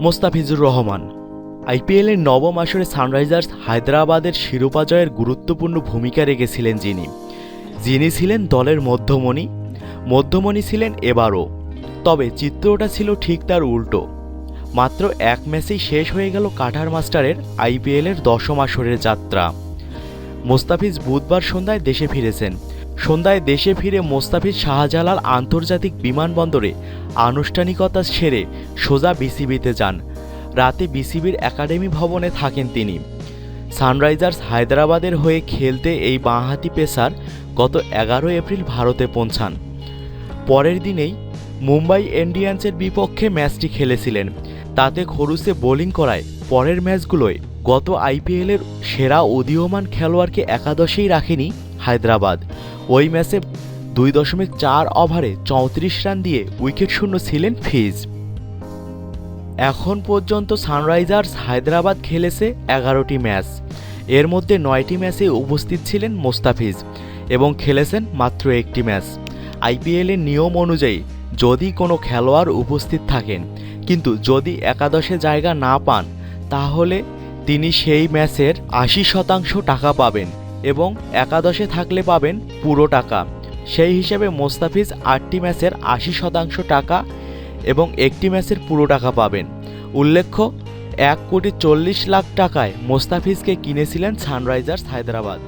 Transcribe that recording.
মোস্তাফিজুর রহমান। আইপিএলের নবম আসরে সানরাইজার্স হায়দ্রাবাদের শিরোপা জয়ের গুরুত্বপূর্ণ ভূমিকা রেখেছিলেন যিনি ছিলেন দলের মধ্যমণি ছিলেন এবারও। তবে চিত্রটা ছিল ঠিক তার উল্টো। মাত্র এক ম্যাচেই শেষ হয়ে গেল কাটার মাস্টারের আইপিএলের দশম আসরের যাত্রা। মোস্তাফিজ বুধবার সন্ধ্যায় দেশে ফিরেছেন। সন্ধ্যায় দেশে ফিরে মোস্তাফিজ শাহজালাল আন্তর্জাতিক বিমানবন্দরে আনুষ্ঠানিকতা সেরে সোজা বিসিবিতে যান। রাতে বিসিবির একাডেমি ভবনে থাকেন তিনি। সানরাইজার্স হায়দ্রাবাদের হয়ে খেলতে এই বাঁহাতি পেসার গত 11 এপ্রিল ভারতে পৌঁছান। পরের দিনেই মুম্বাই ইন্ডিয়ান্সের বিপক্ষে ম্যাচটি খেলেছিলেন। তাতে খরুসে বোলিং করায় পরের ম্যাচগুলোয় গত আইপিএলের সেরা উদীয়মান খেলোয়াড়কে একাদশেই রাখেনি হায়দ্রাবাদ। ওই ম্যাচে 2.4 ওভারে 34 রান দিয়ে উইকেটশূন্য ছিলেন ফিজ। এখন পর্যন্ত সানরাইজার্স হায়দ্রাবাদ খেলেছে 11টি ম্যাচ। এর মধ্যে 9টি ম্যাচে উপস্থিত ছিলেন মোস্তাফিজ এবং খেলেছেন মাত্র একটি ম্যাচ। আইপিএলের নিয়ম অনুযায়ী যদি কোনো খেলোয়াড় উপস্থিত থাকেন কিন্তু যদি একাদশে জায়গা না পান, তাহলে তিনি সেই ম্যাচের 80% টাকা পাবেন এবং একাদশে থাকলে পাবেন পুরো টাকা। সেই হিসেবে মোস্তাফিজ 8টি ম্যাচের 80% টাকা এবং একটি ম্যাচের পুরো টাকা পাবেন। উল্লেখ্য, 1,40,00,000 টাকায় মোস্তাফিজকে কিনেছিলেন সানরাইজার্স হায়দ্রাবাদ।